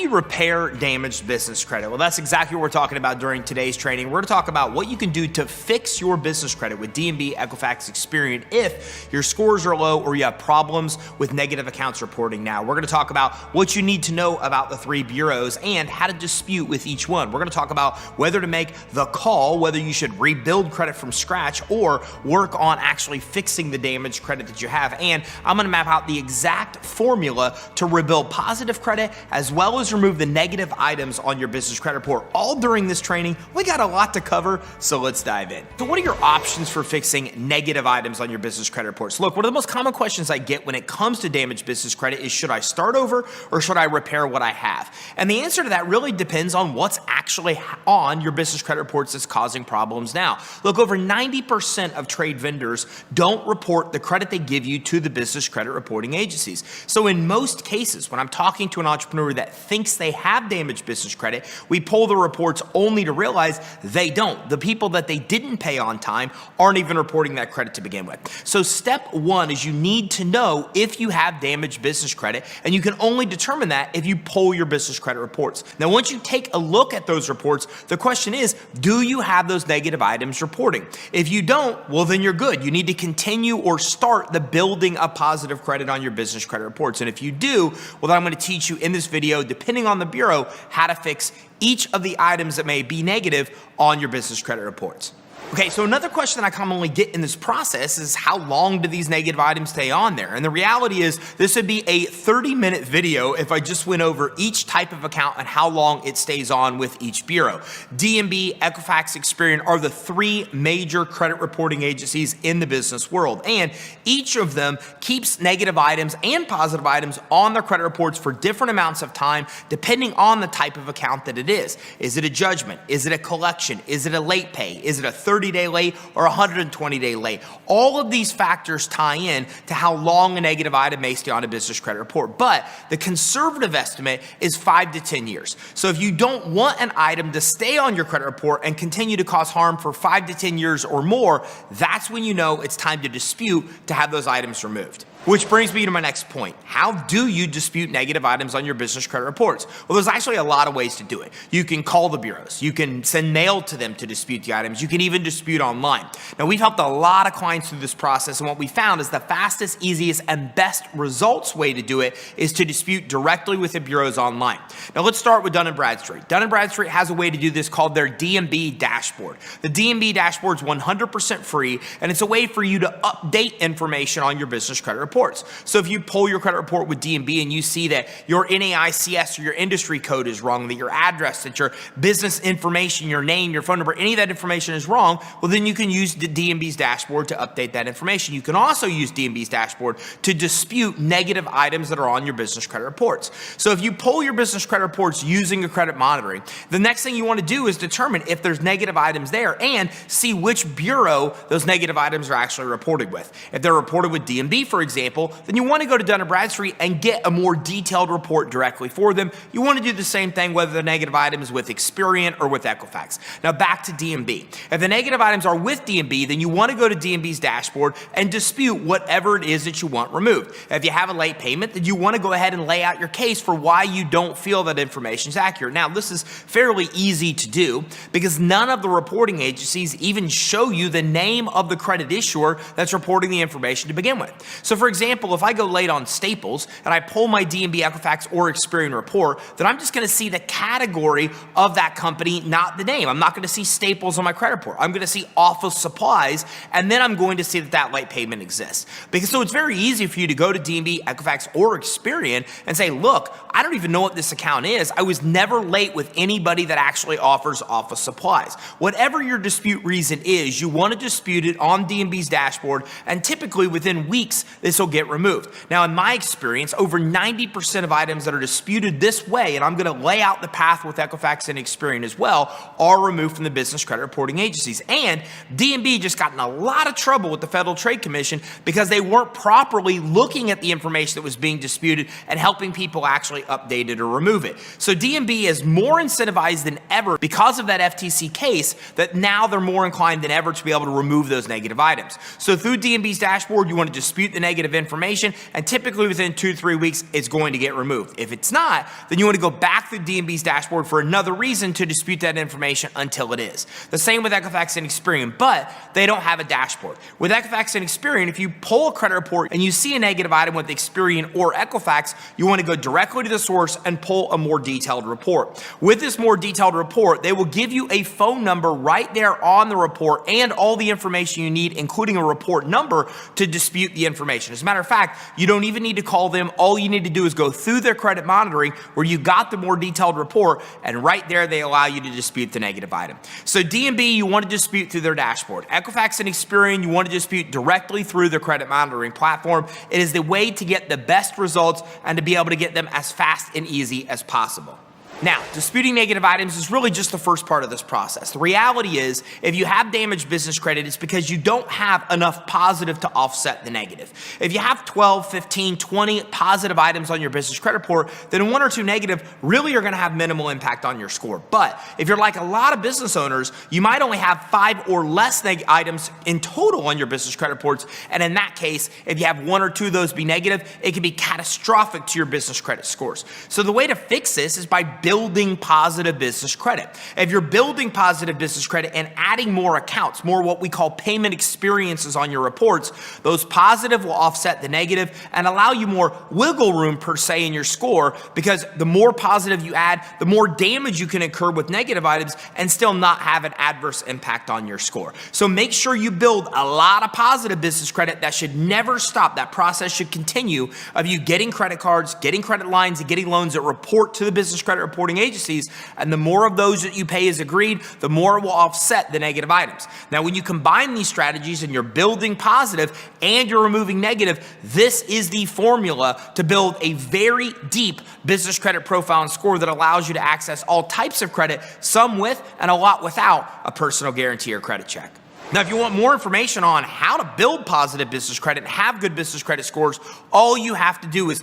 you repair damaged business credit? Well, that's exactly what we're talking about during today's training. We're going to talk about what you can do to fix your business credit with D&B Equifax Experian if your scores are low or you have problems with negative accounts reporting. Now, we're going to talk about what you need to know about the three bureaus and how to dispute with each one. We're going to talk about whether to make the call, whether you should rebuild credit from scratch or work on actually fixing the damaged credit that you have. And I'm going to map out the exact formula to rebuild positive credit as well as remove the negative items on your business credit report. All during this training. We got a lot to cover, so let's dive in. So what are your options for fixing negative items on your business credit reports? Look, one of the most common questions I get when it comes to damaged business credit is, should I start over or should I repair what I have? And the answer to that really depends on what's actually on your business credit reports that's causing problems now. Look, over 90% of trade vendors don't report the credit they give you to the business credit reporting agencies. So in most cases, when I'm talking to an entrepreneur that thinks they have damaged business credit, we pull the reports only to realize they don't. The people that they didn't pay on time aren't even reporting that credit to begin with. So step one is you need to know if you have damaged business credit, and you can only determine that if you pull your business credit reports. Now, once you take a look at those reports, the question is, do you have those negative items reporting? If you don't, well, then you're good. You need to continue or start the building of positive credit on your business credit reports. And if you do, well, then I'm going to teach you in this video, depending on the bureau, how to fix each of the items that may be negative on your business credit reports. Okay, so another question that I commonly get in this process is, how long do these negative items stay on there? And the reality is, this would be a 30-minute video if I just went over each type of account and how long it stays on with each bureau. D&B, Equifax, Experian are the three major credit reporting agencies in the business world, and each of them keeps negative items and positive items on their credit reports for different amounts of time, depending on the type of account that it is. Is it a judgment? Is it a collection? Is it a late pay? Is it a 30-day late or 120-day late? All of these factors tie in to how long a negative item may stay on a business credit report. But the conservative estimate is 5 to 10 years. So if you don't want an item to stay on your credit report and continue to cause harm for 5 to 10 years or more, that's when you know it's time to dispute to have those items removed. Which brings me to my next point. How do you dispute negative items on your business credit reports? Well, there's actually a lot of ways to do it. You can call the bureaus. You can send mail to them to dispute the items. You can even dispute online. Now, we've helped a lot of clients through this process, and what we found is the fastest, easiest, and best results way to do it is to dispute directly with the bureaus online. Now, let's start with Dun & Bradstreet. Dun & Bradstreet has a way to do this called their D&B dashboard. The D&B dashboard is 100% free, and it's a way for you to update information on your business credit report. So if you pull your credit report with D&B and you see that your NAICS or your industry code is wrong, that your address, that your business information, your name, your phone number, any of that information is wrong, well, then you can use the D&B's dashboard to update that information. You can also use D&B's dashboard to dispute negative items that are on your business credit reports. So if you pull your business credit reports using a credit monitoring, the next thing you want to do is determine if there's negative items there and see which bureau those negative items are actually reported with. If they're reported with D&B, for example, then you want to go to Dun & Bradstreet and get a more detailed report directly for them. You want to do the same thing whether the negative item is with Experian or with Equifax. Now back to D&B. If the negative items are with D&B, then you want to go to D&B's dashboard and dispute whatever it is that you want removed. If you have a late payment, then you want to go ahead and lay out your case for why you don't feel that information is accurate. Now, this is fairly easy to do because none of the reporting agencies even show you the name of the credit issuer that's reporting the information to begin with. So for example, if I go late on Staples and I pull my D&B, Equifax, or Experian report, then I'm just going to see the category of that company, not the name. I'm not going to see Staples on my credit report. I'm going to see office supplies, and then I'm going to see that that late payment exists. So it's very easy for you to go to D&B, Equifax, or Experian and say, look, I don't even know what this account is. I was never late with anybody that actually offers office supplies. Whatever your dispute reason is, you want to dispute it on D&B's dashboard, and typically within weeks, this will get removed. Now, in my experience, over 90% of items that are disputed this way, and I'm going to lay out the path with Equifax and Experian as well, are removed from the business credit reporting agencies. And D&B just got in a lot of trouble with the Federal Trade Commission because they weren't properly looking at the information that was being disputed and helping people actually update it or remove it. So D&B is more incentivized than ever because of that FTC case, that now they're more inclined than ever to be able to remove those negative items. So through D&B's dashboard, you want to dispute the negative negative information, and typically within 2 to 3 weeks, it's going to get removed. If it's not, then you want to go back to D&B's dashboard for another reason to dispute that information until it is. The same with Equifax and Experian, but they don't have a dashboard. With Equifax and Experian, if you pull a credit report and you see a negative item with Experian or Equifax, you want to go directly to the source and pull a more detailed report. With this more detailed report, they will give you a phone number right there on the report and all the information you need, including a report number, to dispute the information. As a matter of fact, you don't even need to call them. All you need to do is go through their credit monitoring where you got the more detailed report, and right there they allow you to dispute the negative item. So D&B, you want to dispute through their dashboard. Equifax and Experian, you want to dispute directly through their credit monitoring platform. It is the way to get the best results and to be able to get them as fast and easy as possible. Now, disputing negative items is really just the first part of this process. The reality is, if you have damaged business credit, it's because you don't have enough positive to offset the negative. If you have 12, 15, 20 positive items on your business credit report, then 1 or 2 negative really are going to have minimal impact on your score. But if you're like a lot of business owners, you might only have 5 or less items in total on your business credit reports. And in that case, if you have 1 or 2 of those be negative, it can be catastrophic to your business credit scores. So the way to fix this is by building positive business credit. If you're building positive business credit and adding more accounts, more what we call payment experiences on your reports, those positive will offset the negative and allow you more wiggle room per se in your score, because the more positive you add, the more damage you can incur with negative items and still not have an adverse impact on your score. So make sure you build a lot of positive business credit. That should never stop. That process should continue of you getting credit cards, getting credit lines, and getting loans that report to the business credit reporting agencies, and the more of those that you pay as agreed, the more it will offset the negative items. Now, when you combine these strategies and you're building positive and you're removing negative, this is the formula to build a very deep business credit profile and score that allows you to access all types of credit, some with and a lot without a personal guarantee or credit check. Now, if you want more information on how to build positive business credit and have good business credit scores, all you have to do is,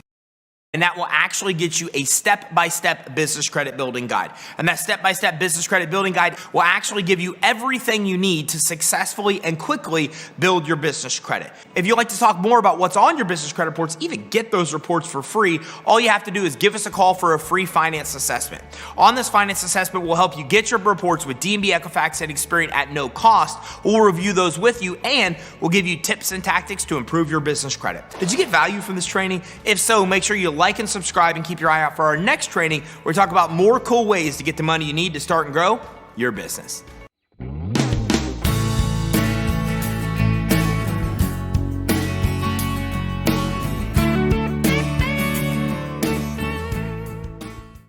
and that will actually get you a step-by-step business credit building guide. And that step-by-step business credit building guide will actually give you everything you need to successfully and quickly build your business credit. If you'd like to talk more about what's on your business credit reports, even get those reports for free, all you have to do is give us a call for a free finance assessment. On this finance assessment, we'll help you get your reports with D&B, Equifax, and Experian at no cost. We'll review those with you, and we'll give you tips and tactics to improve your business credit. Did you get value from this training? If so, make sure you like and subscribe and keep your eye out for our next training where we talk about more cool ways to get the money you need to start and grow your business.